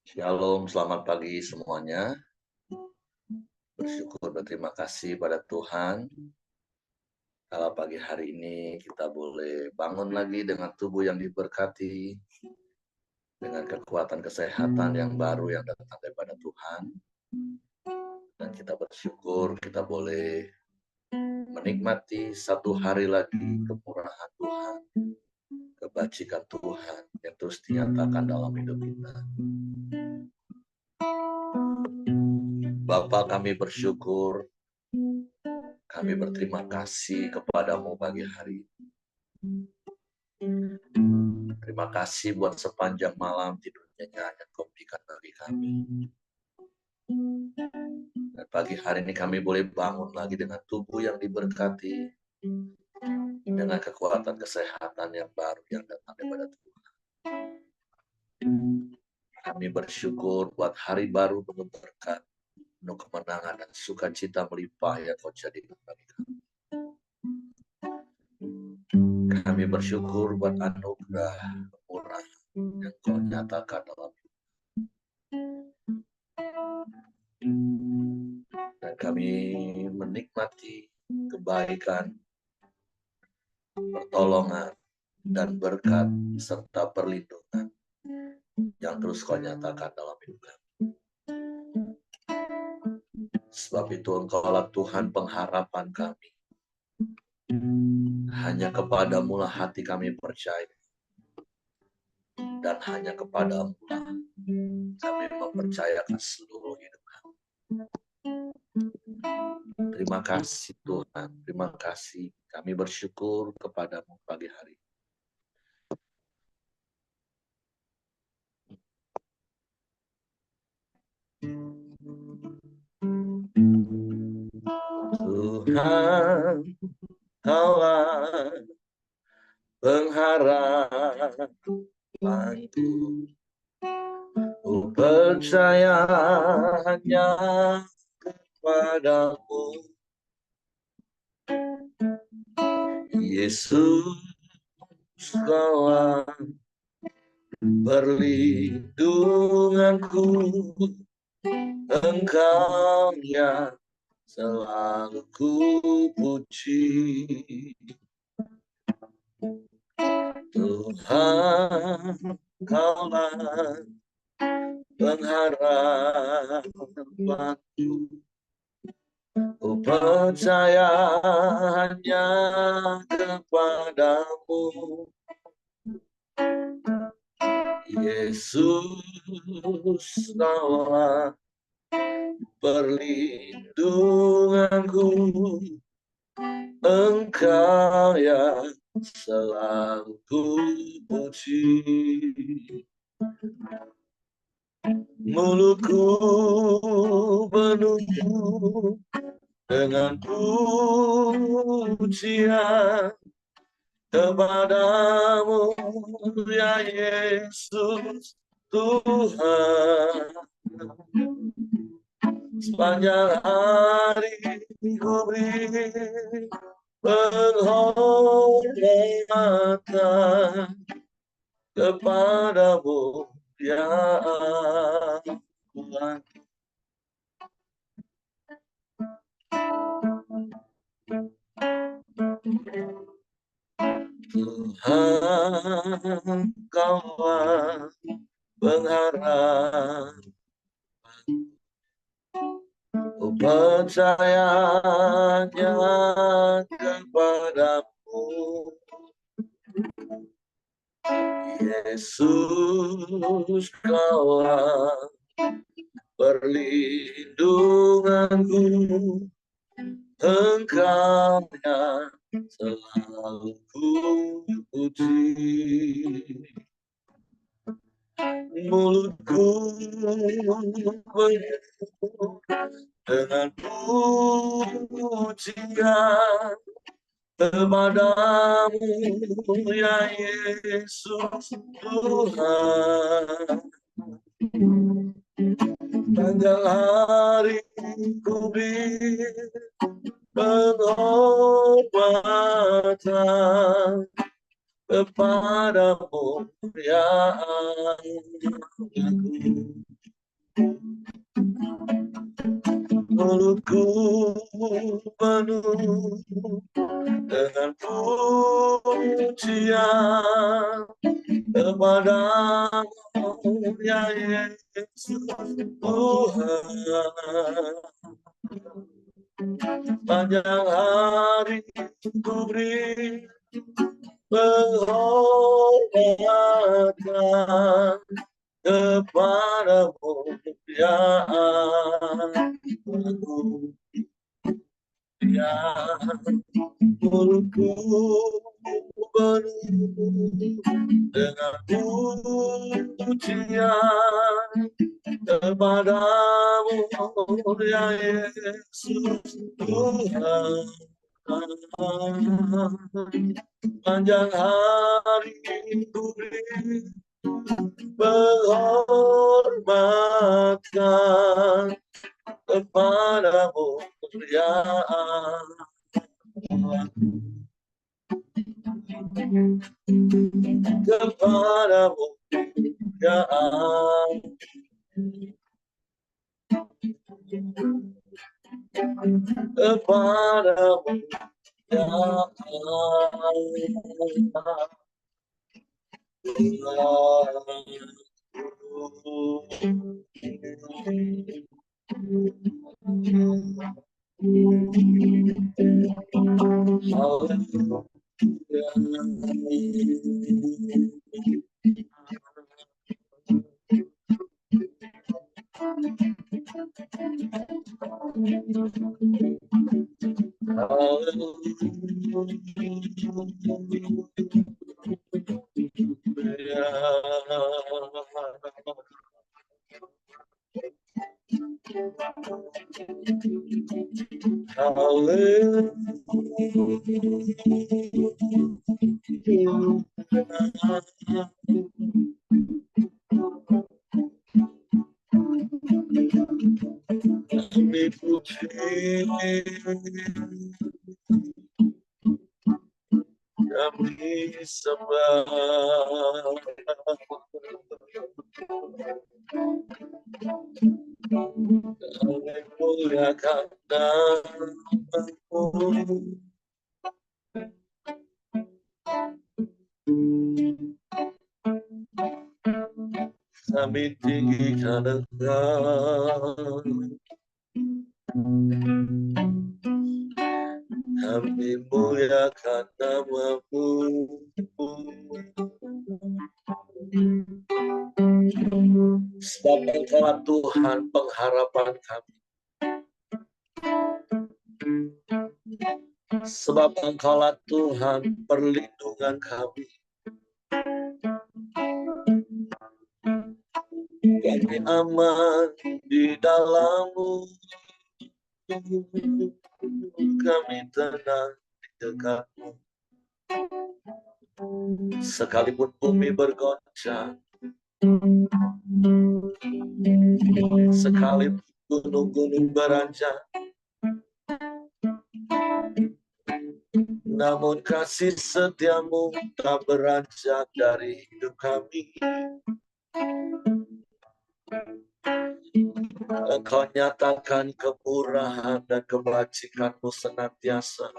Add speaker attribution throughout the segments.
Speaker 1: Shalom, selamat pagi semuanya. Bersyukur berterima kasih pada Tuhan. Kalau pagi hari ini kita boleh bangun lagi dengan tubuh yang diberkati, dengan kekuatan kesehatan yang baru yang datang daripada Tuhan. Dan kita bersyukur kita boleh menikmati satu hari lagi kemurahan Tuhan, kebajikan Tuhan yang terus dinyatakan dalam hidup kita. Bapa, kami bersyukur, kami berterima kasih kepadamu pagi hari ini. Terima kasih buat sepanjang malam tidurnya yang kau berikan bagi kami. Dan pagi hari ini kami boleh bangun lagi dengan tubuh yang diberkati, dengan kekuatan kesehatan yang baru yang datang daripada Tuhan. Kami bersyukur buat hari baru penuh berkat, penuh kemenangan dan sukacita melimpah yang kau jadikan bagi kami. Kami bersyukur buat anugerah kemurahan yang kau nyatakan dalam hidup. Dan kami menikmati kebaikan, pertolongan, dan berkat serta perlindungan yang terus kau nyatakan dalam hidup kami. Sebab itu engkaulah Tuhan pengharapan kami. Hanya kepadamu lah hati kami percaya. Dan hanya kepadamu lah kami mempercayakan seluruh hidup kami. Terima kasih Tuhan, terima kasih. Kami bersyukur kepadamu pagi hari. Tuhan, Kaulah pengharapanku, ku percaya hanya kepadamu, Yesus. Kaulah perlindunganku, Engkau yang selalu ku puji. Tuhan, Kaulah pengharapanku, ku percaya hanya kepadamu, Yesus. Kaulah perlindunganku, Engkau yang selalu ku puji. Mulutku penuh dengan pujian kepadamu, ya Yesus Tuhan. Sepanjang hari ku beri penghormatan kepadamu, ya Tuhan. Tuhan, Kaulah pengharapan, ku percaya hanya kepadamu, Yesus. Kaulah perlindunganku, Engkau yang selalu ku puji. Mulutku penuh dengan pujian kepadamu, ya Yesus Tuhan. Sepanjang hari ku beri penghormatan kepadamu, ya Allahku. mulutku penuh dengan pujian kepadamu ya Yesus Tuhan. Panjang hari ku beri penghormatan kepadamu ya aku, ya mulutku penuh dengan pujian kepadamu ya Yesus Tuhan. Panjang hari ku beri penghormatan kepadamu ya kepadamu ya kepadamu ya kami sembah, kami muliakan namamu, kami tinggikan Engkau, kami muliakan namamu. Sebab Engkaulah Tuhan pengharapan kami. Sebab Engkaulah Tuhan perlindungan kami. Kami aman di dalam-Mu. Kami tenang di dekat-Mu. Sekalipun bumi bergoncang, sekalipun gunung-gunung beranjak, namun kasih setia-Mu tak beranjak dari hidup kami. Engkau nyatakan kemurahan dan kebajikan-Mu senantiasa.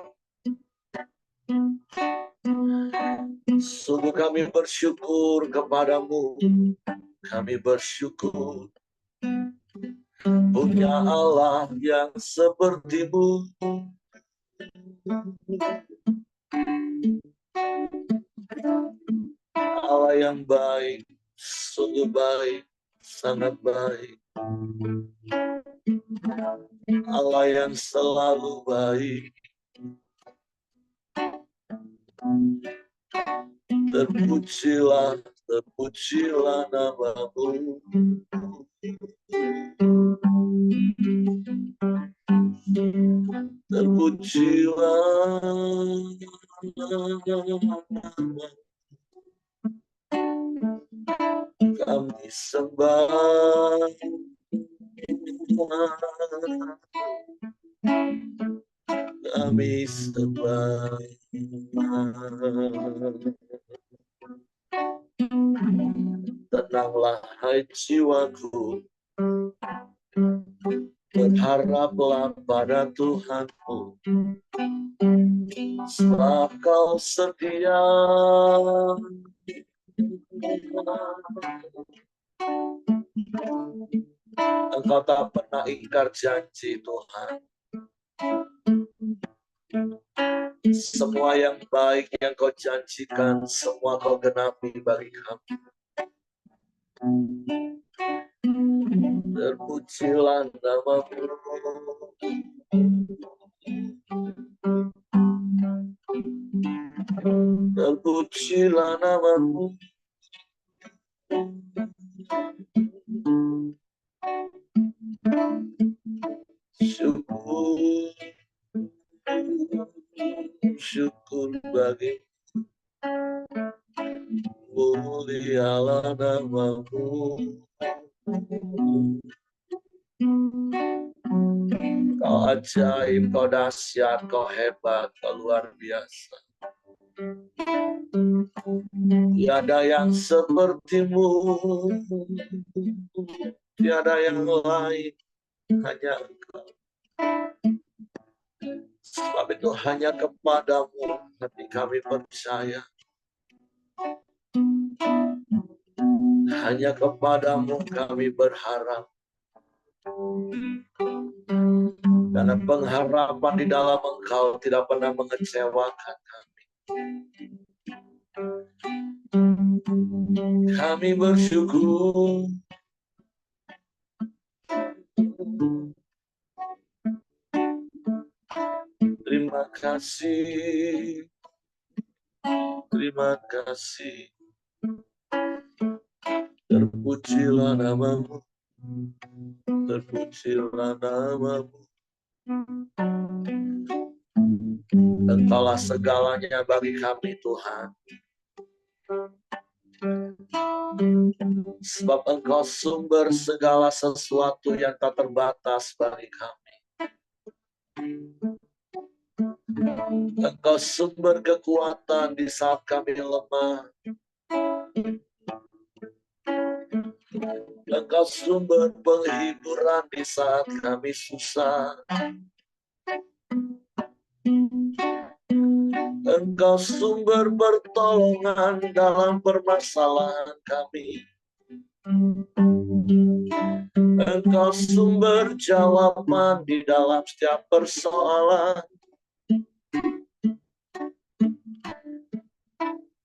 Speaker 1: Sungguh kami bersyukur kepadamu. Kami bersyukur punya Allah yang seperti-Mu. Allah yang baik, sungguh baik, sangat baik. Allah yang selalu baik. Terpujilah, terpujilah nama-Mu. Terpujilah nama-Mu. Kami sembah, kami sembah. Tenanglah hai jiwaku, Haraplah pada Tuhanmu, sebab Kau setia. Engkau tak pernah ingkar janji Tuhan. Semua yang baik yang Kau janjikan, semua Kau genapi bagi kami. Terpujilah nama-Mu. Terpujilah nama-Mu. Syukur, syukur bagi mulialah nama-Mu. Kau ajaib, Kau dahsyat, Kau hebat, Kau luar biasa. Tiada yang seperti-Mu, tiada yang lain, hanya Engkau. Sebab itu hanya kepada-Mu hati kami percaya. Hanya kepada-Mu kami berharap. Karena pengharapan di dalam Engkau tidak pernah mengecewakan kami. Kami bersyukur. Terima kasih. Terima kasih. Terpujilah nama-Mu. Terpujilah nama-Mu. Engkaulah segalanya bagi kami, Tuhan. Sebab Engkau sumber segala sesuatu yang tak terbatas bagi kami. Engkau sumber kekuatan di saat kami lemah. Engkau sumber penghiburan di saat kami susah. Engkau sumber pertolongan dalam permasalahan kami. Engkau sumber jawaban di dalam setiap persoalan.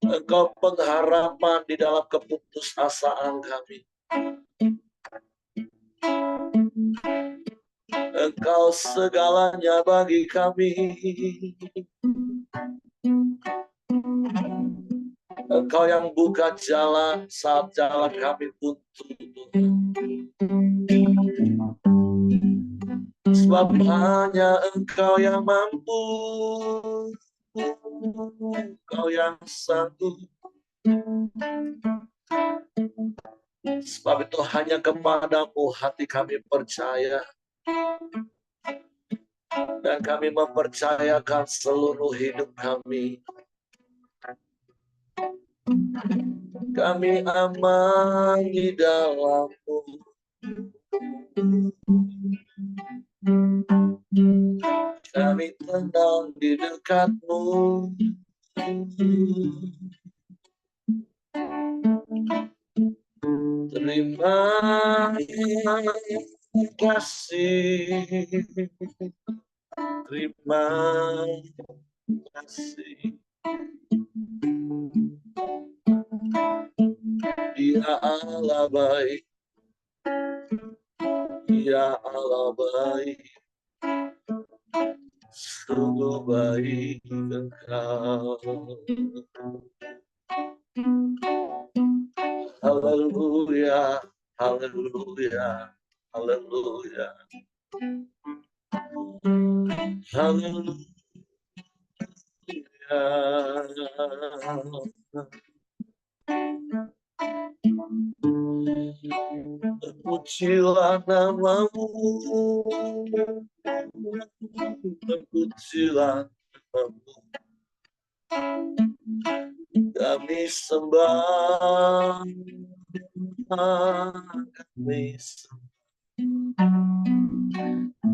Speaker 1: Engkau pengharapan di dalam keputusasaan kami. Engkau segalanya bagi kami. Engkau yang buka jalan saat jalan kami buntu. Sebab hanya Engkau yang mampu. Engkau yang sanggup. Sebab itu hanya kepada-Mu hati kami percaya. Dan kami mempercayakan seluruh hidup kami. Kami aman di dalam-Mu. Kami tenang di dekat-Mu. Terima kasih. Terima kasih. Dia Allah baik. Dia Allah baik. Sungguh baik Engkau. Haleluya, haleluya, haleluya. Haleluya. Terpujilah nama-Mu. Terpujilah nama-Mu. Kami sembah. Kami sembah.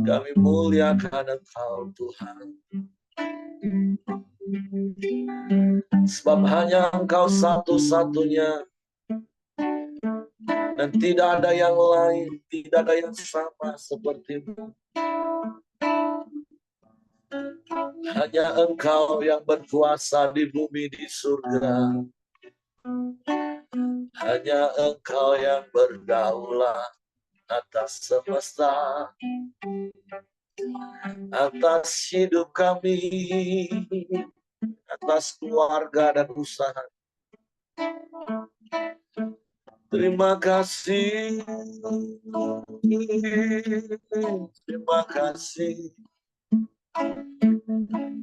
Speaker 1: Kami muliakan Engkau Tuhan. Sebab hanya Engkau satu-satunya, dan tidak ada yang lain, tidak ada yang sama seperti-Mu. Hanya Engkau yang berkuasa di bumi, di surga. Hanya Engkau yang berdaulat atas semesta, atas hidup kami, atas keluarga dan usaha. Terima kasih, terima kasih,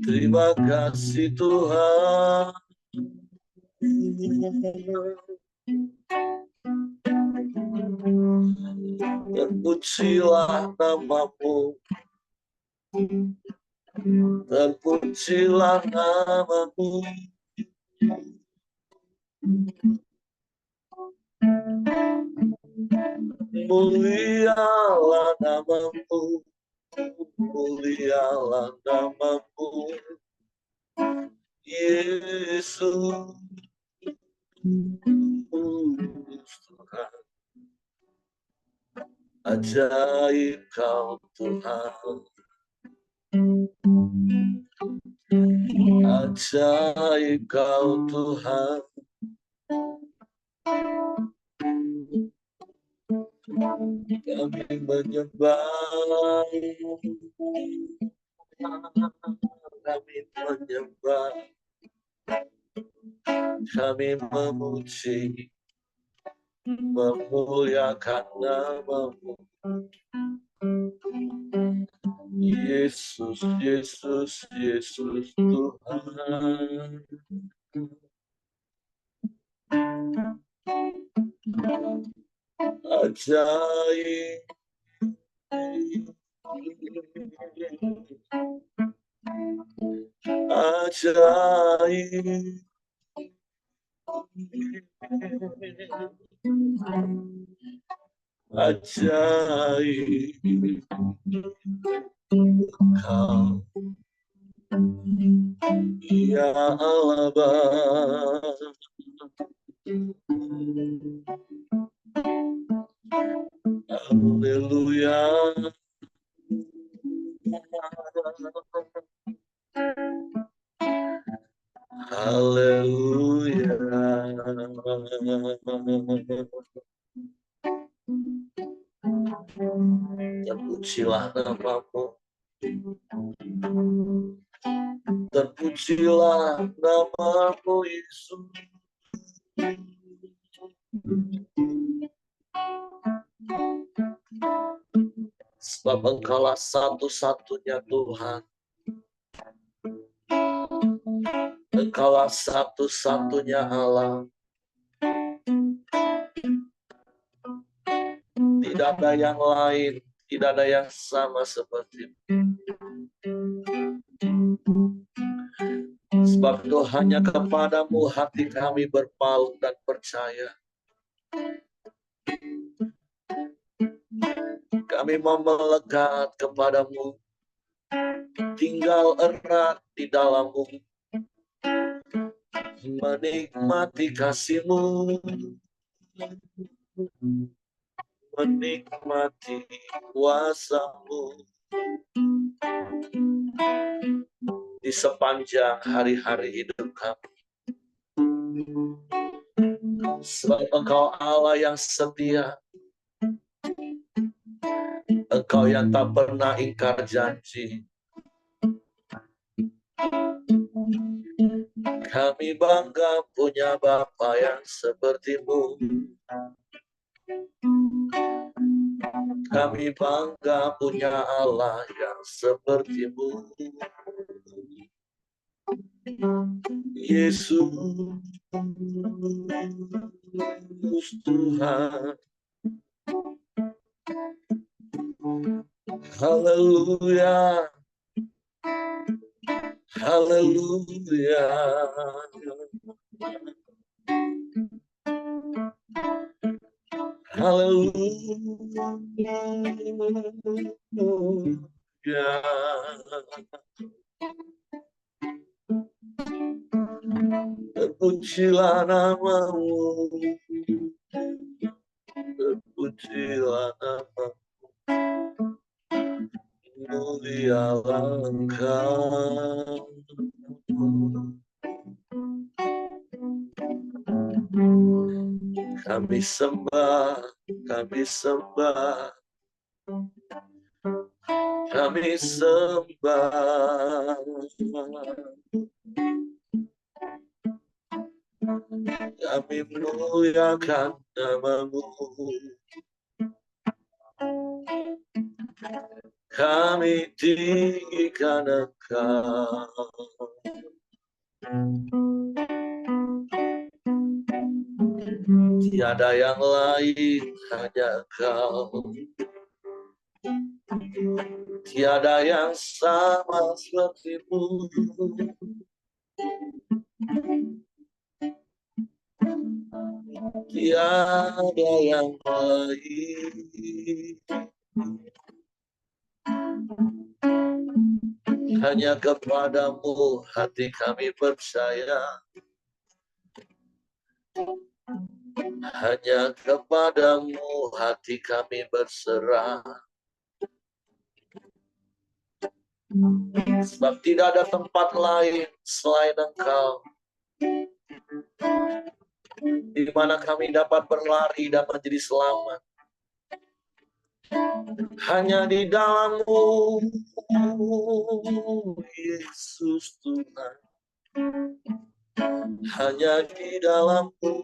Speaker 1: terima kasih Tuhan. Terpujilah nama-Mu, terpujilah nama-Mu. Mulialah nama-Mu, mulialah nama-Mu, Yesus Tuhan. Ajaib Kau Tuhan, ajaib Kau Tuhan. Kami menyembah, kami menyembah, kami memuji, memuliakan nama-Mu. Yesus, Yesus, Yesus Tuhan. Ajaib, ajaib, ajaib Kau, ya Allah Bapa. Haleluya, haleluya. Terpujilah nama-Mu, terpujilah nama-Mu Yesus. Sebab Engkaulah satu-satunya Tuhan. Engkaulah satu-satunya Allah. Tidak ada yang lain, tidak ada yang sama seperti-Mu. Sebab itu hanya kepadamu hati kami berpaut dan percaya. Kami mau melekat kepadamu, tinggal erat di dalam-Mu, menikmati kasih-Mu, menikmati kuasa-Mu di sepanjang hari-hari hidup kami. Sebab Engkau Allah yang setia, Engkau yang tak pernah ingkar janji. Kami bangga punya Bapa yang seperti-Mu. Kami bangga punya Allah yang seperti-Mu. Yesus Tuhan. Haleluya, haleluya. Haleluya. Terpujilah namamu, terpujilah namamu, mulialah Engkau. Kami sembah, kami sembah, kami sembah. Kami muliakan namamu, kami tinggikan Engkau. Tiada yang lain, hanya Engkau. Tiada yang sama sepertimu. Tiada yang lain. Hanya kepadamu hati kami percaya. Hanya kepadamu hati kami berserah. Sebab tidak ada tempat lain selain Engkau, di mana kami dapat berlari dan menjadi selamat. Hanya di dalam-Mu, Yesus Tuhan. Hanya di dalam-Mu.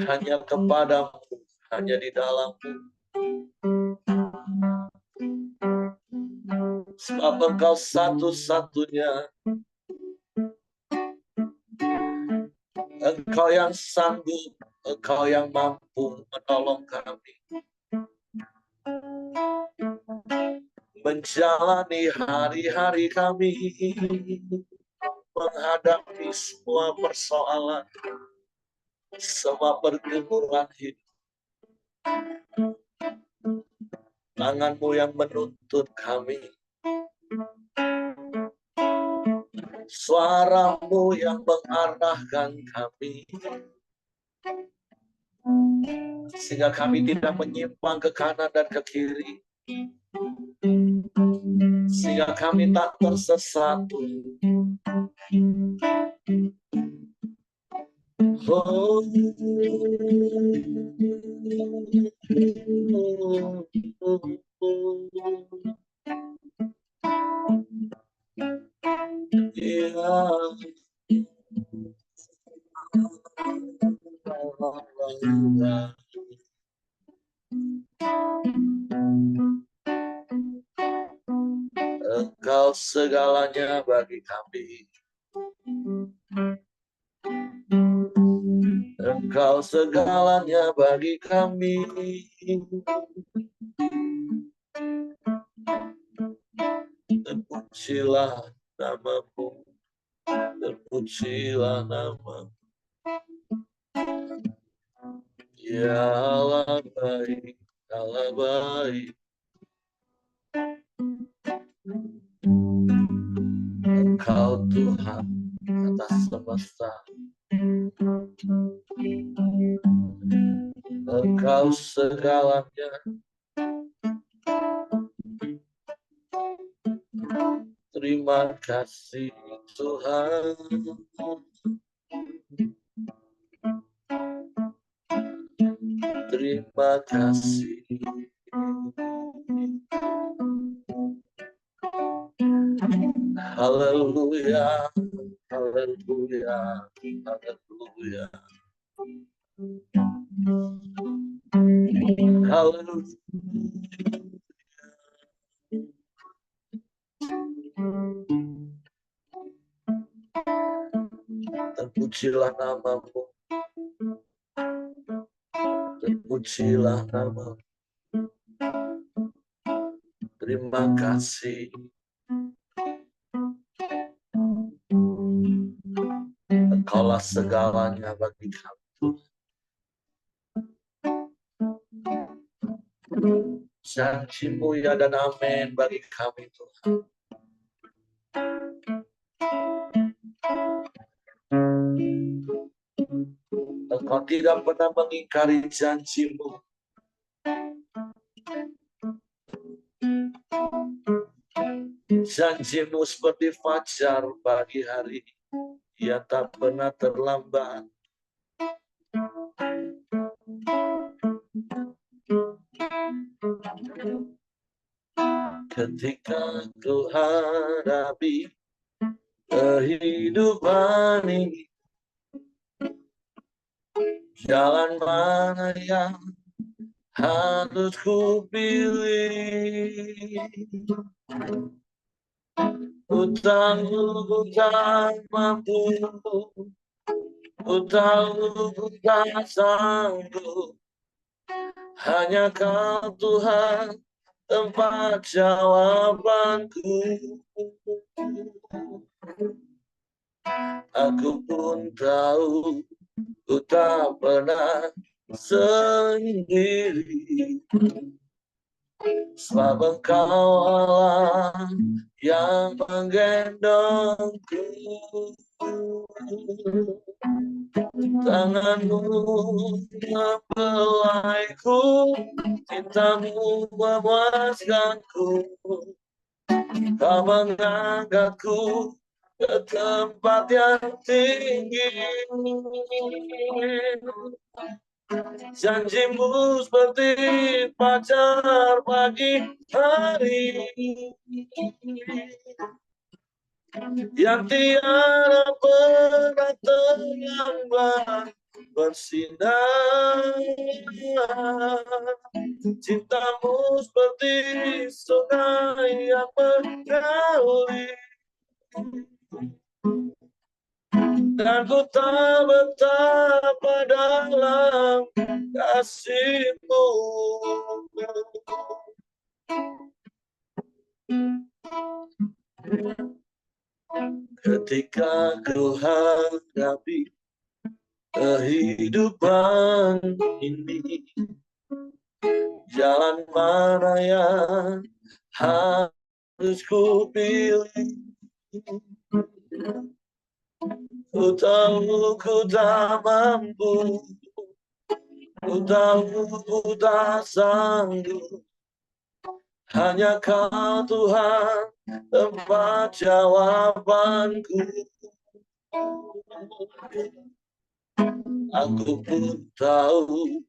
Speaker 1: Hanya kepadamu, hanya di dalam-Mu. Sebab Engkau satu-satunya. Engkau yang sanggup, Engkau yang mampu menolong kami menjalani hari-hari kami, menghadapi semua persoalan, semua pergumulan hidup. Tangan-Mu yang menuntun kami, suara-Mu yang mengarahkan kami, sehingga kami tidak menyimpang ke kanan dan ke kiri, sehingga kami tak tersesat. Oh, Engkau segalanya bagi kami. Engkau segalanya bagi kami. Terpujilah namamu, terpujilah namamu. Ya Allah baik, Allah baik. Engkau Tuhan atas semesta. Engkau segalanya. Terima kasih Tuhan. Terima kasih. Haleluya, haleluya, haleluya. Haleluya. Terpujilah namamu, terpujilah namamu. Terima kasih. Engkaulah segalanya bagi kami. Janji-Mu ya dan amin bagi kami Tuhan. Engkau tidak pernah mengingkari janji-Mu. Janji-Mu seperti fajar pagi hari, ia tak pernah terlambat. Ketika ku hadapi kehidupan ini, jalan mana yang harus ku pilih? Ku tahu ku tak mampu, ku tahu ku tak sanggup. Hanya Kau Tuhan tempat jawabanku. Aku pun tahu ku tak pernah sendiri, sebab Engkau Allah yang menggendongku. Tangan-Mu mempelaiku, cinta-Mu memuaskanku. Kau mengangkatku ke tempat yang tinggi. Janji-Mu seperti fajar pagi hari, yang tiada pernah terlambat bersinar. Cinta-Mu seperti sungai yang mengalir, dan ku tak betapa dalam kasih-Mu. Ketika ku hadapi kehidupan ini, jalan mana yang harus ku pilih? Ku tahu ku tak mampu, ku tahu ku tak sanggup. Hanya Kau Tuhan tempat jawabanku. Aku pun tahu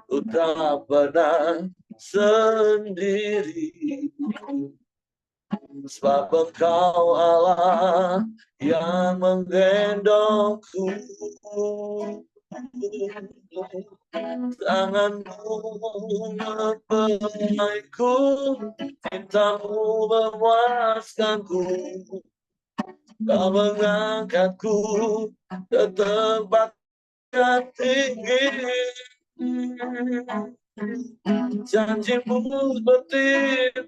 Speaker 1: ku tak pernah sendiri, sebab Engkau Allah yang menggendongku. Tangan-Mu mempelaiku, cinta-Mu memuaskanku. Kau mengangkatku ke tempat yang tinggi. Janji-Mu seperti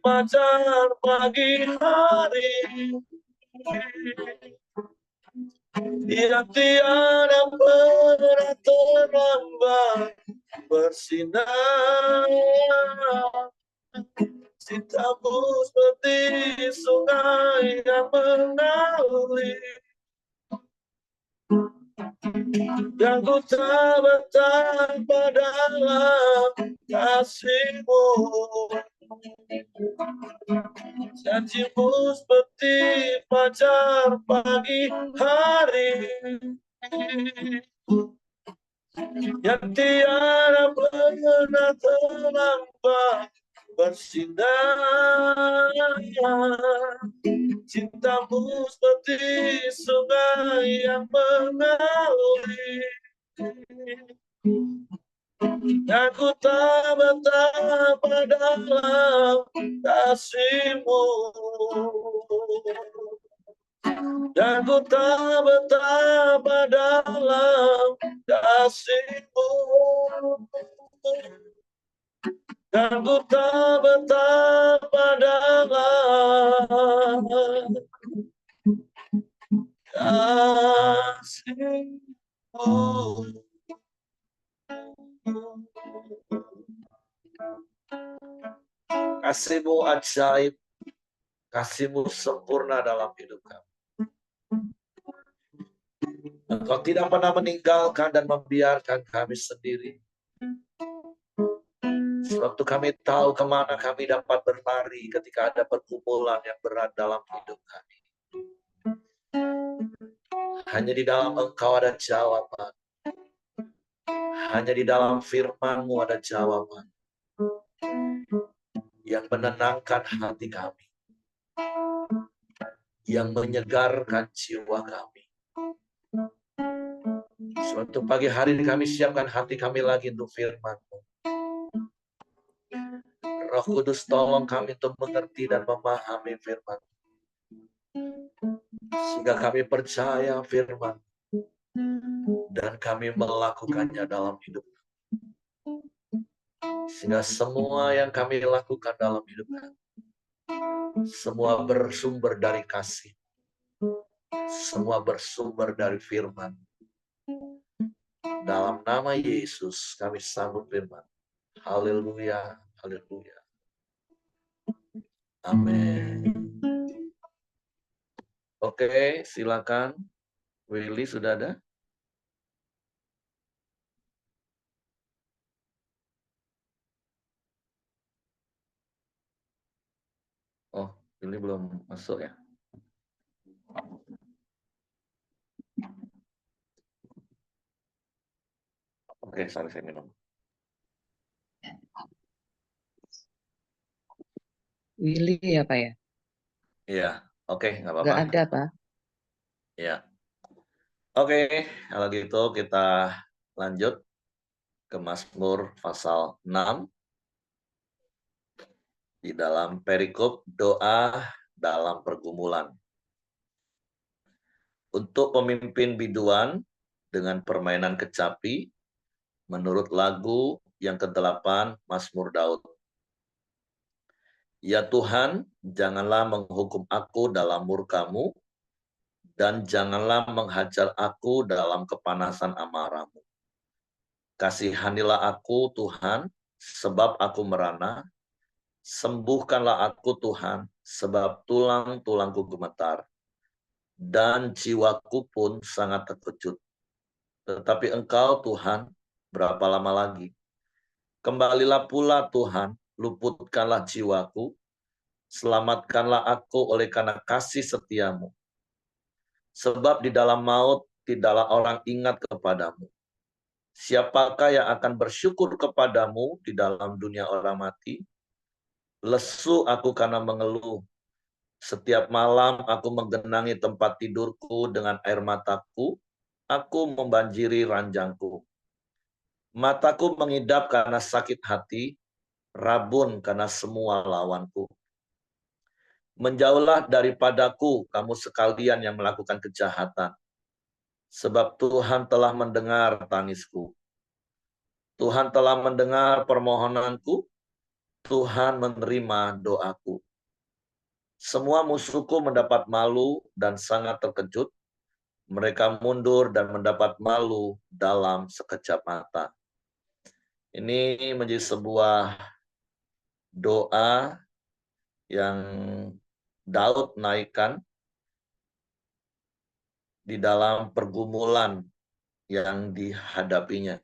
Speaker 1: fajar pagi hari, yang tiada pernah terlambat bersinar. Cinta-Mu seperti sungai yang mengalir, dan ku tak betapa dalam kasih-Mu. Janji-Mu seperti fajar pagi hari, yang tiada pernah terlambat bersinar. Cinta-Mu seperti sungai yang mengalir, dan ku tak betapa dalam kasih-Mu. Dan ku tak betapa dalam kasih-Mu. Dan ku tak betapa dalam kasih-Mu. Kasih-Mu ajaib, kasih-Mu sempurna dalam hidup kami. Engkau tidak pernah meninggalkan dan membiarkan kami sendiri. Waktu kami tahu kemana kami dapat berlari ketika ada pergumulan yang berat dalam hidup kami. Hanya di dalam Engkau ada jawaban. Hanya di dalam firman-Mu ada jawaban. Yang menenangkan hati kami. Yang menyegarkan jiwa kami. Suatu pagi hari kami siapkan hati kami lagi untuk firman-Mu. Roh Kudus tolong kami untuk mengerti dan memahami firman. Sehingga kami percaya firman. Dan kami melakukannya dalam hidup. Sehingga semua yang kami lakukan dalam hidup kami. Semua bersumber dari kasih. Semua bersumber dari firman. Dalam nama Yesus kami sambut firman. Haleluya, haleluya. Amin. Oke, silakan. Willy sudah ada? Oh, Willy belum masuk ya? Oke, sorry saya minum.
Speaker 2: Willy ya Pak ya?
Speaker 1: Iya, oke, nggak apa-apa.
Speaker 2: Nggak ada Pak.
Speaker 1: Iya. Oke, kalau gitu kita lanjut ke Mazmur pasal 6. Di dalam perikop doa dalam pergumulan. Untuk pemimpin biduan dengan permainan kecapi, menurut lagu yang ke-8 Mazmur Daud. Ya Tuhan, janganlah menghukum aku dalam murka-Mu, dan janganlah menghajar aku dalam kepanasan amarah-Mu. Kasihanilah aku, Tuhan, sebab aku merana. Sembuhkanlah aku, Tuhan, sebab tulang-tulangku gemetar. Dan jiwaku pun sangat terkejut. Tetapi Engkau, Tuhan, berapa lama lagi? Kembalilah pula, Tuhan, luputkanlah jiwaku, selamatkanlah aku oleh karena kasih setia-Mu. Sebab di dalam maut tidaklah orang ingat kepadamu. Siapakah yang akan bersyukur kepadamu di dalam dunia orang mati? Lesu aku karena mengeluh. Setiap malam aku menggenangi tempat tidurku dengan air mataku. Aku membanjiri ranjangku. Mataku mengidap karena sakit hati, rabun karena semua lawanku. Menjauhlah daripadaku kamu sekalian yang melakukan kejahatan. Sebab Tuhan telah mendengar tangisku. Tuhan telah mendengar permohonanku. Tuhan menerima doaku. Semua musuhku mendapat malu dan sangat terkejut. Mereka mundur dan mendapat malu dalam sekejap mata. Ini menjadi sebuah doa yang Daud naikkan di dalam pergumulan yang dihadapinya.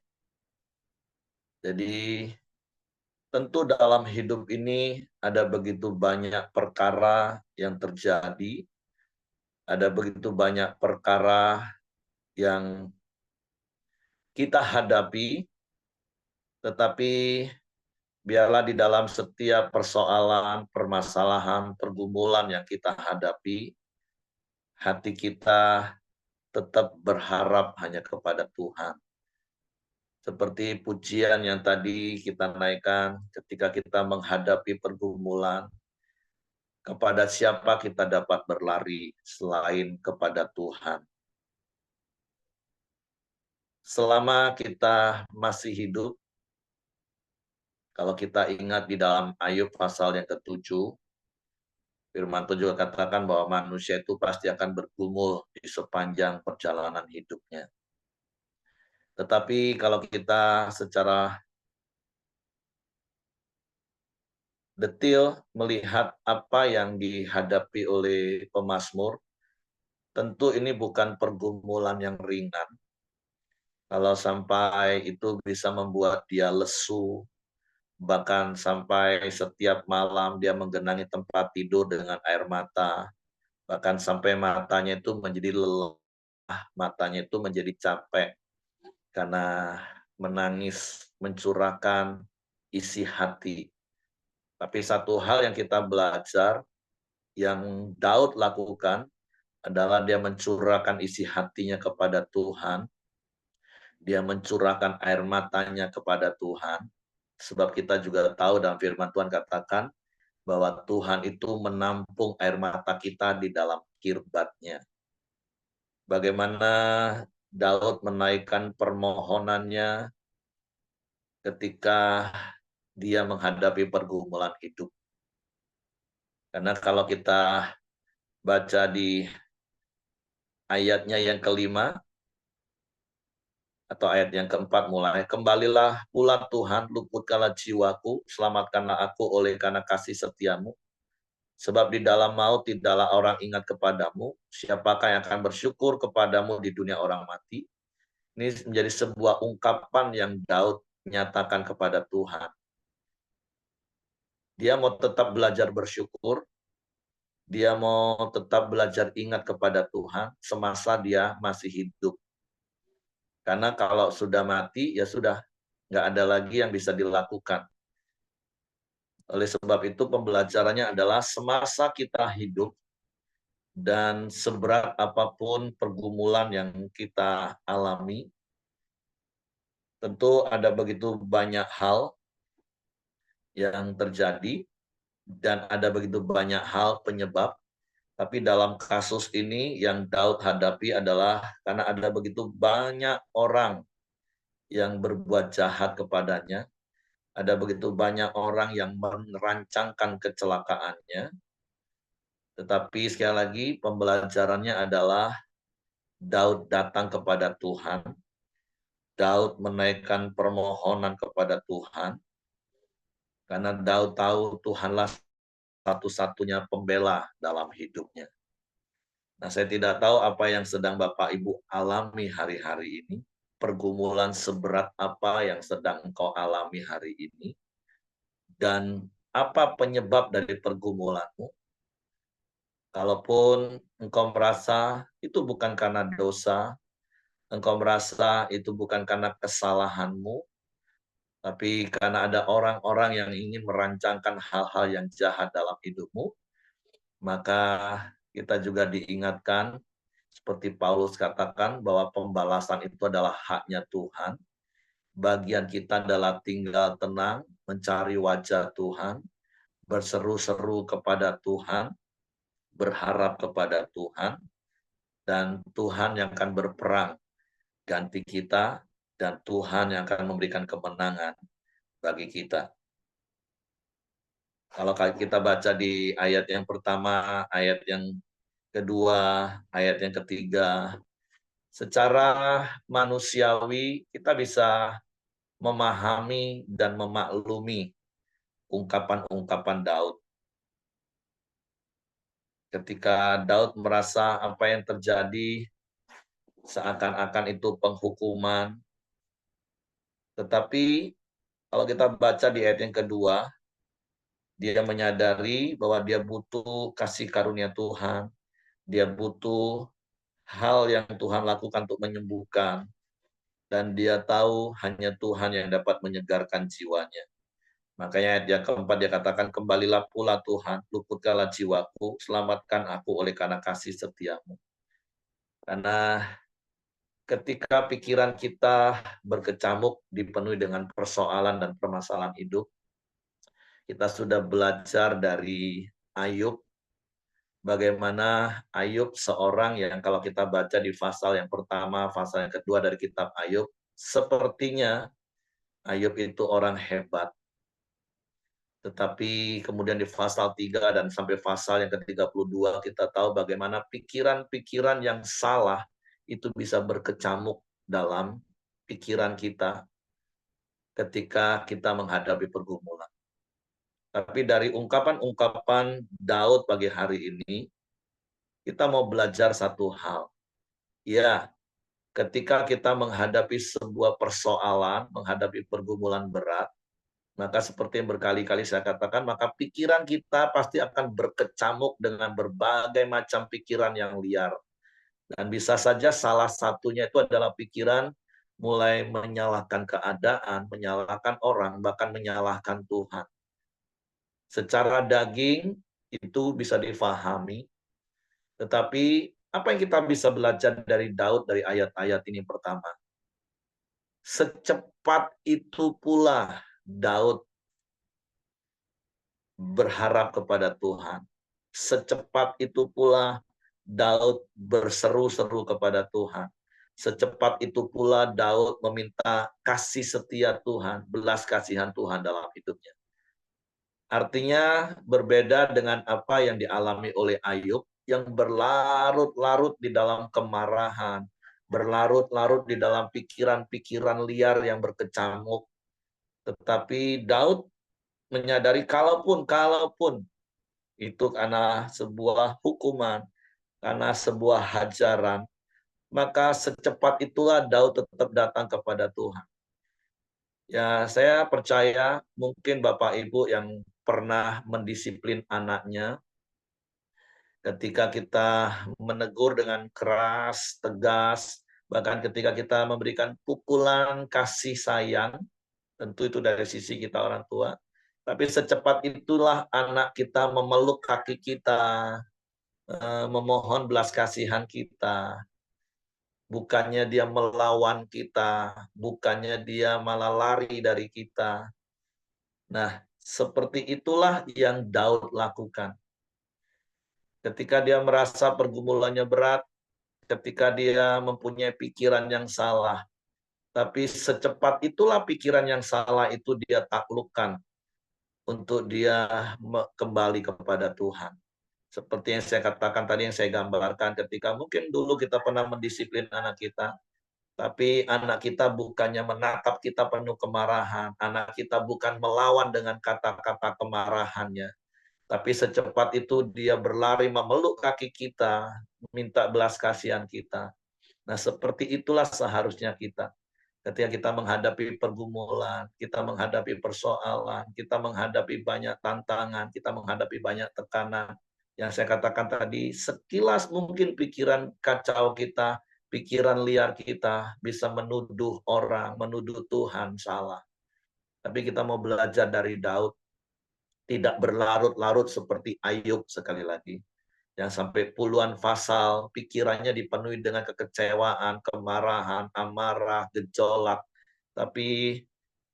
Speaker 1: Jadi tentu dalam hidup ini ada begitu banyak perkara yang terjadi, ada begitu banyak perkara yang kita hadapi, tetapi biarlah di dalam setiap persoalan, permasalahan, pergumulan yang kita hadapi, hati kita tetap berharap hanya kepada Tuhan. Seperti pujian yang tadi kita naikkan ketika kita menghadapi pergumulan, kepada siapa kita dapat berlari selain kepada Tuhan. Selama kita masih hidup, kalau kita ingat di dalam Ayub pasal yang ke-7, firman Tuhan juga katakan bahwa manusia itu pasti akan bergumul di sepanjang perjalanan hidupnya. Tetapi kalau kita secara detil melihat apa yang dihadapi oleh pemazmur. Tentu ini bukan pergumulan yang ringan. Kalau sampai itu bisa membuat dia lesu, bahkan sampai setiap malam dia menggenangi tempat tidur dengan air mata, bahkan sampai matanya itu menjadi lelah, matanya itu menjadi capek karena menangis, mencurahkan isi hati. Tapi satu hal yang kita belajar, yang Daud lakukan adalah dia mencurahkan isi hatinya kepada Tuhan, dia mencurahkan air matanya kepada Tuhan, sebab kita juga tahu dalam firman Tuhan katakan bahwa Tuhan itu menampung air mata kita di dalam kirbatnya. Bagaimana Daud menaikkan permohonannya ketika dia menghadapi pergumulan hidup. Karena kalau kita baca di ayatnya yang kelima, atau ayat yang keempat mulai, kembalilah pula Tuhan, luputkanlah jiwaku, selamatkanlah aku oleh karena kasih setiamu. Sebab di dalam maut tidaklah orang ingat kepadamu, siapakah yang akan bersyukur kepadamu di dunia orang mati. Ini menjadi sebuah ungkapan yang Daud nyatakan kepada Tuhan. Dia mau tetap belajar bersyukur, dia mau tetap belajar ingat kepada Tuhan semasa dia masih hidup. Karena kalau sudah mati, ya sudah, nggak ada lagi yang bisa dilakukan. Oleh sebab itu pembelajarannya adalah semasa kita hidup dan seberat apapun pergumulan yang kita alami, tentu ada begitu banyak hal yang terjadi dan ada begitu banyak hal penyebab. Tapi dalam kasus ini yang Daud hadapi adalah karena ada begitu banyak orang yang berbuat jahat kepadanya, ada begitu banyak orang yang merancangkan kecelakaannya. Tetapi sekali lagi pembelajarannya adalah Daud datang kepada Tuhan, Daud menaikkan permohonan kepada Tuhan, karena Daud tahu Tuhanlah satu-satunya pembela dalam hidupnya. Nah, saya tidak tahu apa yang sedang Bapak Ibu alami hari-hari ini, pergumulan seberat apa yang sedang engkau alami hari ini, dan apa penyebab dari pergumulanmu. Kalaupun engkau merasa itu bukan karena dosa, engkau merasa itu bukan karena kesalahanmu, tapi karena ada orang-orang yang ingin merancangkan hal-hal yang jahat dalam hidupmu, maka kita juga diingatkan, seperti Paulus katakan, bahwa pembalasan itu adalah haknya Tuhan. Bagian kita adalah tinggal tenang, mencari wajah Tuhan, berseru-seru kepada Tuhan, berharap kepada Tuhan, dan Tuhan yang akan berperang ganti kita, dan Tuhan yang akan memberikan kemenangan bagi kita. Kalau kita baca di ayat yang pertama, ayat yang kedua, ayat yang ketiga, secara manusiawi kita bisa memahami dan memaklumi ungkapan-ungkapan Daud. Ketika Daud merasa apa yang terjadi seakan-akan itu penghukuman, tetapi kalau kita baca di ayat yang kedua, dia menyadari bahwa dia butuh kasih karunia Tuhan, dia butuh hal yang Tuhan lakukan untuk menyembuhkan, dan dia tahu hanya Tuhan yang dapat menyegarkan jiwanya. Makanya ayat yang keempat dia katakan, kembalilah pula Tuhan, luputkanlah jiwaku, selamatkan aku oleh karena kasih setiamu. Karena ketika pikiran kita berkecamuk, dipenuhi dengan persoalan dan permasalahan hidup, kita sudah belajar dari Ayub, bagaimana Ayub seorang yang kalau kita baca di pasal yang pertama, pasal yang kedua dari kitab Ayub, sepertinya Ayub itu orang hebat. Tetapi kemudian di pasal 3 dan sampai pasal yang ke-32 kita tahu bagaimana pikiran-pikiran yang salah itu bisa berkecamuk dalam pikiran kita ketika kita menghadapi pergumulan. Tapi dari ungkapan-ungkapan Daud pagi hari ini, kita mau belajar satu hal. Ya, ketika kita menghadapi sebuah persoalan, menghadapi pergumulan berat, maka seperti yang berkali-kali saya katakan, maka pikiran kita pasti akan berkecamuk dengan berbagai macam pikiran yang liar. Dan bisa saja salah satunya itu adalah pikiran mulai menyalahkan keadaan, menyalahkan orang, bahkan menyalahkan Tuhan. Secara daging itu bisa difahami, tetapi apa yang kita bisa belajar dari Daud dari ayat-ayat ini pertama? Secepat itu pula Daud berharap kepada Tuhan. Secepat itu pula Daud berseru-seru kepada Tuhan. Secepat itu pula Daud meminta kasih setia Tuhan, belas kasihan Tuhan dalam hidupnya. Artinya berbeda dengan apa yang dialami oleh Ayub yang berlarut-larut di dalam kemarahan, berlarut-larut di dalam pikiran-pikiran liar yang berkecamuk. Tetapi Daud menyadari kalaupun itu karena sebuah hukuman, karena sebuah hajaran, maka secepat itulah Daud tetap datang kepada Tuhan. Ya, saya percaya mungkin Bapak Ibu yang pernah mendisiplin anaknya, ketika kita menegur dengan keras, tegas, bahkan ketika kita memberikan pukulan kasih sayang, tentu itu dari sisi kita orang tua, tapi secepat itulah anak kita memeluk kaki kita, memohon belas kasihan kita. Bukannya dia melawan kita, bukannya dia malah lari dari kita. Nah, seperti itulah yang Daud lakukan. Ketika dia merasa pergumulannya berat, ketika dia mempunyai pikiran yang salah, tapi secepat itulah pikiran yang salah itu dia taklukkan untuk dia kembali kepada Tuhan. Seperti yang saya katakan tadi, yang saya gambarkan, ketika mungkin dulu kita pernah mendisiplin anak kita, tapi anak kita bukannya menatap kita penuh kemarahan, anak kita bukan melawan dengan kata-kata kemarahannya, tapi secepat itu dia berlari memeluk kaki kita, minta belas kasihan kita. Nah, seperti itulah seharusnya kita. Ketika kita menghadapi pergumulan, kita menghadapi persoalan, kita menghadapi banyak tantangan, kita menghadapi banyak tekanan. Yang saya katakan tadi, sekilas mungkin pikiran kacau kita, pikiran liar kita bisa menuduh orang, menuduh Tuhan salah. Tapi kita mau belajar dari Daud, tidak berlarut-larut seperti Ayub sekali lagi yang sampai puluhan pasal, pikirannya dipenuhi dengan kekecewaan, kemarahan, amarah, gejolak. Tapi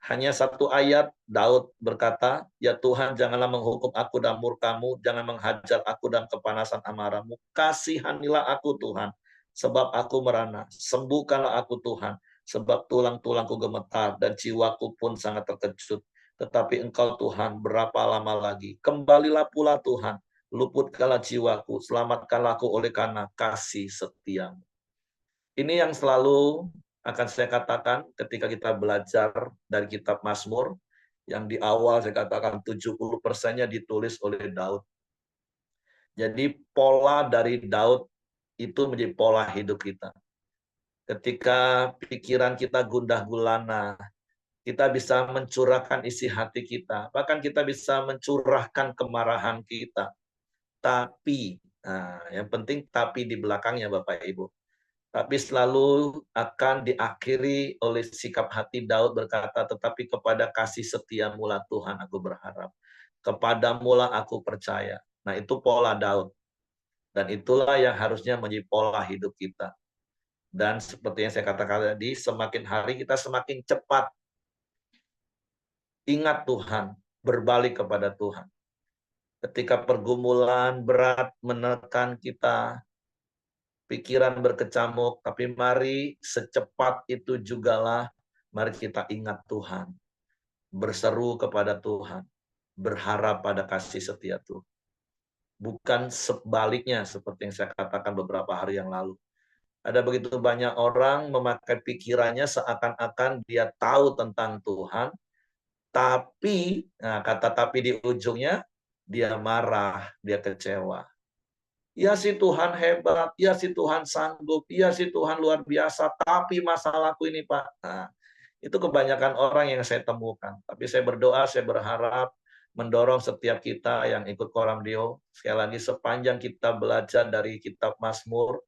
Speaker 1: hanya satu ayat, Daud berkata, "Ya Tuhan, janganlah menghukum aku dalam murka-Mu, jangan menghajar aku dalam kepanasan amarah-Mu. Kasihanilah aku Tuhan, sebab aku merana. Sembuhkanlah aku Tuhan, sebab tulang-tulangku gemetar dan jiwaku pun sangat terkejut. Tetapi Engkau Tuhan, berapa lama lagi? Kembalilah pula Tuhan, luputkanlah jiwaku, selamatkanlah aku oleh karena kasih setia-Mu." Ini yang selalu akan saya katakan ketika kita belajar dari kitab Mazmur, yang di awal saya katakan 70%-nya ditulis oleh Daud. Jadi pola dari Daud itu menjadi pola hidup kita. Ketika pikiran kita gundah gulana, kita bisa mencurahkan isi hati kita. Bahkan kita bisa mencurahkan kemarahan kita. Tapi, nah, yang penting tapi di belakangnya Bapak Ibu. Tapi selalu akan diakhiri oleh sikap hati Daud berkata, tetapi kepada kasih setiamu lah Tuhan aku berharap. Kepadamu lah aku percaya. Nah, itu pola Daud. Dan itulah yang harusnya menjadi pola hidup kita. Dan seperti yang saya katakan tadi, semakin hari kita semakin cepat ingat Tuhan, berbalik kepada Tuhan. Ketika pergumulan berat menekan kita, pikiran berkecamuk, tapi mari secepat itu jugalah, mari kita ingat Tuhan, berseru kepada Tuhan, berharap pada kasih setia Tuhan. Bukan sebaliknya seperti yang saya katakan beberapa hari yang lalu. Ada begitu banyak orang memakai pikirannya seakan-akan dia tahu tentang Tuhan, Tapi, nah kata tapi di ujungnya, dia marah, dia kecewa. Ya si Tuhan hebat, ya si Tuhan sanggup, ya si Tuhan luar biasa, tapi masalahku ini Pak. Nah, itu kebanyakan orang yang saya temukan. Tapi saya berdoa, saya berharap mendorong setiap kita yang ikut Koramdio. Sekali lagi sepanjang kita belajar dari kitab Mazmur,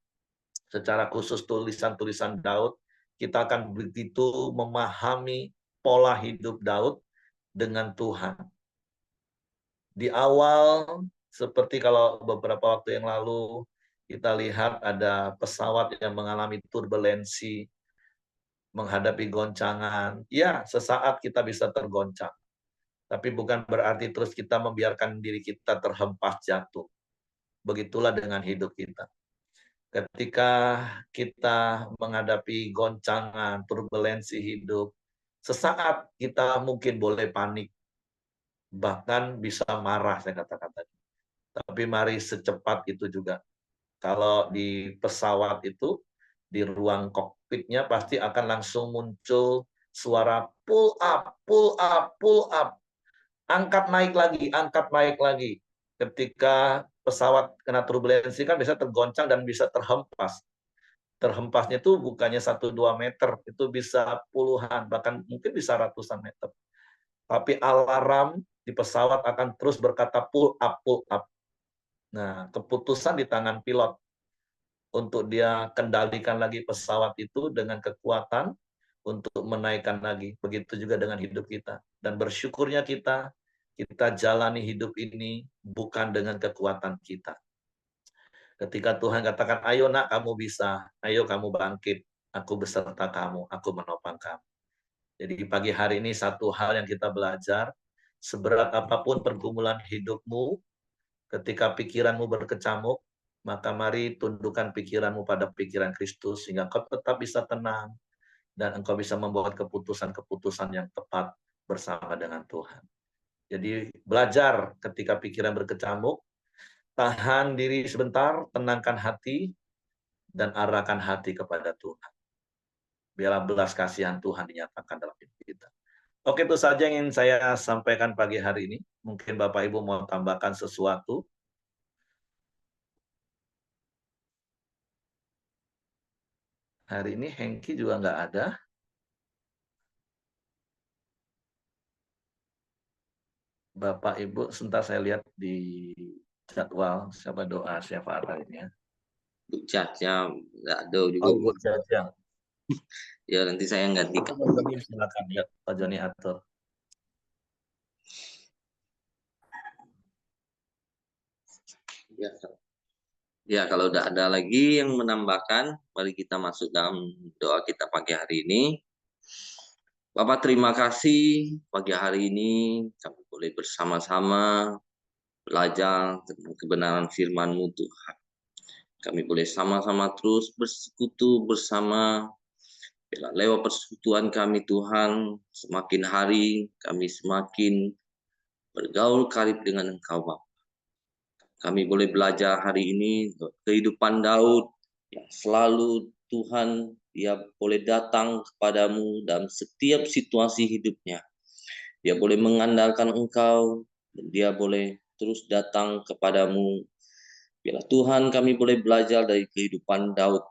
Speaker 1: secara khusus tulisan-tulisan Daud, kita akan begitu memahami pola hidup Daud dengan Tuhan. Di awal, seperti kalau beberapa waktu yang lalu, kita lihat ada pesawat yang mengalami turbulensi, menghadapi goncangan. Ya, sesaat kita bisa tergoncang. Tapi bukan berarti terus kita membiarkan diri kita terhempas jatuh. Begitulah dengan hidup kita. Ketika kita menghadapi goncangan, turbulensi hidup, sesaat kita mungkin boleh panik, bahkan bisa marah, saya katakan tadi. Tapi mari secepat itu juga. Kalau di pesawat itu, di ruang kokpitnya pasti akan langsung muncul suara pull up, pull up, pull up. Angkat naik lagi, angkat naik lagi. Ketika pesawat kena turbulensi kan bisa tergoncang dan bisa terhempas. Terhempasnya itu bukannya 1-2 meter, itu bisa puluhan, bahkan mungkin bisa ratusan meter. Tapi alarm di pesawat akan terus berkata pull up, pull up. Nah, keputusan di tangan pilot untuk dia kendalikan lagi pesawat itu dengan kekuatan untuk menaikkan lagi. Begitu juga dengan hidup kita. Dan bersyukurnya kita jalani hidup ini bukan dengan kekuatan kita. Ketika Tuhan katakan, ayo nak kamu bisa, ayo kamu bangkit, aku beserta kamu, aku menopang kamu. Jadi pagi hari ini satu hal yang kita belajar, seberat apapun pergumulan hidupmu, ketika pikiranmu berkecamuk, maka mari tundukkan pikiranmu pada pikiran Kristus, sehingga kau tetap bisa tenang, dan engkau bisa membuat keputusan-keputusan yang tepat bersama dengan Tuhan. Jadi belajar ketika pikiran berkecamuk, tahan diri sebentar, tenangkan hati, dan arahkan hati kepada Tuhan. Biarlah belas kasihan Tuhan dinyatakan dalam hidup kita. Oke, itu saja yang ingin saya sampaikan pagi hari ini. Mungkin Bapak Ibu mau tambahkan sesuatu. Hari ini Hengki juga nggak ada. Bapak Ibu, sebentar saya lihat di jadwal siapa doa siapa hari ini ya.
Speaker 3: Bu Caca nggak ada juga.
Speaker 1: Oh, Bu Caca.
Speaker 3: Ya nanti saya gantikan.
Speaker 1: Pak Joni silakan ya, Pak Joni atur.
Speaker 3: Ya kalau udah ada lagi yang menambahkan, mari kita masuk dalam doa kita pagi hari ini. Bapak terima kasih pagi hari ini kami boleh bersama-sama belajar tentang kebenaran firman-Mu Tuhan. Kami boleh sama-sama terus bersekutu bersama. Lewat persekutuan kami Tuhan, semakin hari kami semakin bergaul karib dengan Engkau Bapa. Kami boleh belajar hari ini kehidupan Daud yang selalu Tuhan dia boleh datang kepadamu dalam setiap situasi hidupnya. Dia boleh mengandalkan Engkau dan dia boleh terus datang kepadamu. Bila Tuhan kami boleh belajar dari kehidupan Daud.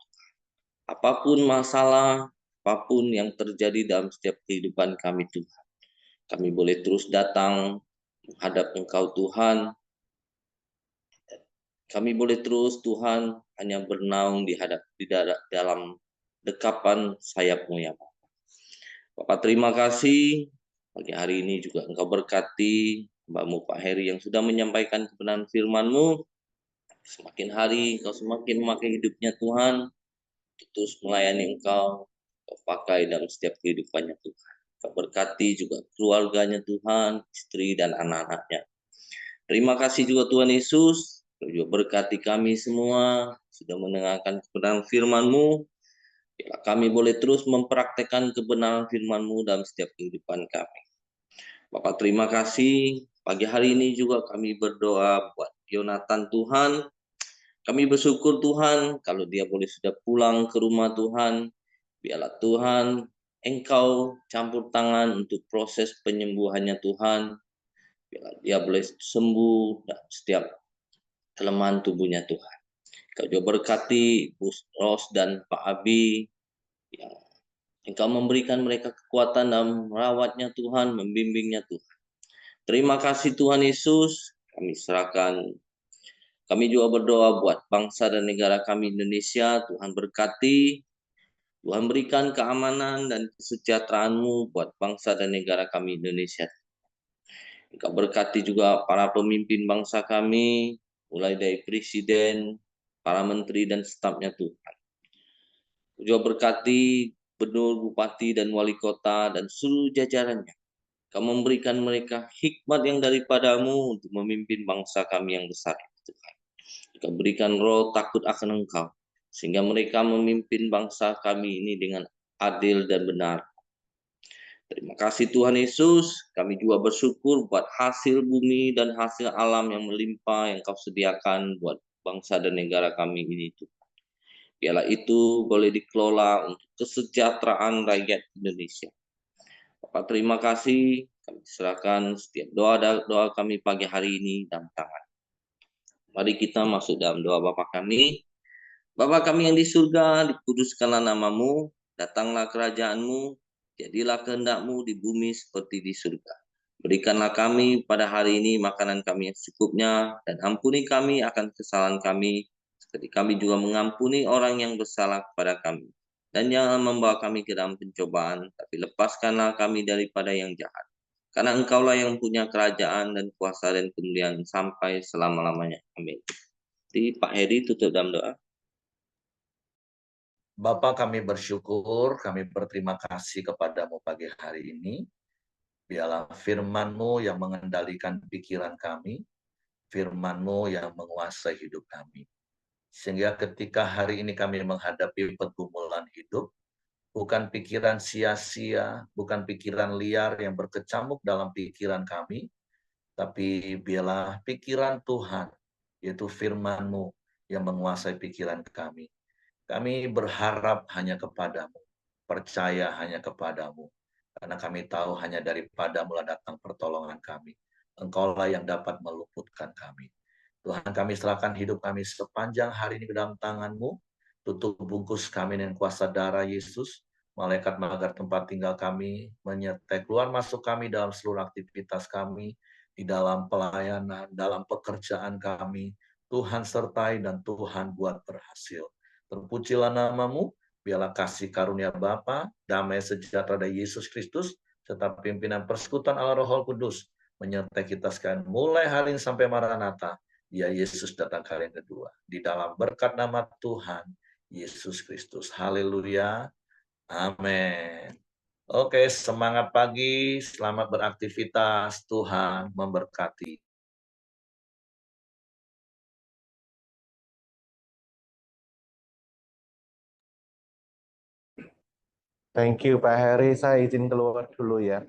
Speaker 3: Apapun masalah, apapun yang terjadi dalam setiap kehidupan kami Tuhan. Kami boleh terus datang menghadap Engkau Tuhan. Kami boleh terus Tuhan hanya bernaung di dalam dekapan sayap-Mu ya Bapak. Bapak terima kasih pagi hari ini juga Engkau berkati Mbak-Mu Pak Heri yang sudah menyampaikan kebenaran firman-Mu. Semakin hari Engkau semakin memakai hidupnya Tuhan, terus melayani Engkau pakai dalam setiap kehidupannya Tuhan. Engkau berkati juga keluarganya Tuhan, istri dan anak-anaknya. Terima kasih juga Tuhan Yesus, juga berkati kami semua, sudah mendengarkan kebenaran firman-Mu. Biarlah kami boleh terus mempraktekkan kebenaran firman-Mu dalam setiap kehidupan kami. Bapak terima kasih, pagi hari ini juga kami berdoa buat Yonatan Tuhan. Kami bersyukur Tuhan, kalau dia boleh sudah pulang ke rumah Tuhan, biarlah Tuhan Engkau campur tangan untuk proses penyembuhannya Tuhan. Biarlah dia boleh sembuh dan setiap kelemahan tubuhnya Tuhan. Kau juga berkati Bu Ros dan Pak Abi, yang Engkau memberikan mereka kekuatan dalam merawatnya Tuhan, membimbingnya Tuhan. Terima kasih Tuhan Yesus, kami serahkan. Kami juga berdoa buat bangsa dan negara kami Indonesia, Tuhan berkati, Tuhan berikan keamanan dan kesejahteraan-Mu buat bangsa dan negara kami Indonesia. Engkau berkati juga para pemimpin bangsa kami, mulai dari presiden, para menteri dan stafnya Tuhan. Juga berkati gubernur, bupati, dan wali kota, dan seluruh jajarannya. Kau memberikan mereka hikmat yang daripadamu untuk memimpin bangsa kami yang besar itu, Tuhan. Kau berikan roh takut akan Engkau, sehingga mereka memimpin bangsa kami ini dengan adil dan benar. Terima kasih Tuhan Yesus, kami juga bersyukur buat hasil bumi dan hasil alam yang melimpah yang Kau sediakan buat bangsa dan negara kami ini, Tuhan. Biarlah itu boleh dikelola untuk kesejahteraan rakyat Indonesia. Bapak terima kasih, kami serahkan setiap doa kami pagi hari ini dalam tangan. Mari kita masuk dalam doa Bapa kami. Bapa kami yang di surga, dikuduskanlah namamu, datanglah kerajaanmu, jadilah kehendak-Mu di bumi seperti di surga. Berikanlah kami pada hari ini makanan kami yang secukupnya, dan ampuni kami akan kesalahan kami, seperti kami juga mengampuni orang yang bersalah kepada kami. Dan jangan membawa kami ke dalam pencobaan, tapi lepaskanlah kami daripada yang jahat. Karena Engkaulah yang punya kerajaan dan kuasa dan kemuliaan sampai selama-lamanya. Amin. Jadi Pak Heri tutup dalam doa.
Speaker 1: Bapa, kami bersyukur, kami berterima kasih kepadamu pagi hari ini. Biarlah firman-Mu yang mengendalikan pikiran kami, firman-Mu yang menguasai hidup kami. Sehingga ketika hari ini kami menghadapi pergumulan hidup, bukan pikiran sia-sia, bukan pikiran liar yang berkecamuk dalam pikiran kami, tapi biarlah pikiran Tuhan, yaitu firman-Mu yang menguasai pikiran kami. Kami berharap hanya kepadamu, percaya hanya kepadamu, karena kami tahu hanya daripadamu lah datang pertolongan kami. Engkaulah yang dapat meluputkan kami. Tuhan, kami serahkan hidup kami sepanjang hari ini ke dalam tangan-Mu. Tutup bungkus kami dengan kuasa darah Yesus. Malaikat magar tempat tinggal kami, menyertai keluar masuk kami dalam seluruh aktivitas kami, di dalam pelayanan, dalam pekerjaan kami. Tuhan sertai dan Tuhan buat berhasil. Terpujilah namamu, biarlah kasih karunia Bapa, damai sejahtera dari Yesus Kristus, serta pimpinan persekutuan Allah Roh Kudus, menyertai kita sekalian mulai hari ini sampai Maranatha. Ya Yesus datang kali yang kedua. Di dalam berkat nama Tuhan Yesus Kristus. Haleluya. Amin. Oke, semangat pagi, selamat beraktivitas. Tuhan memberkati.
Speaker 4: Thank you Pak Heri, saya izin keluar dulu ya.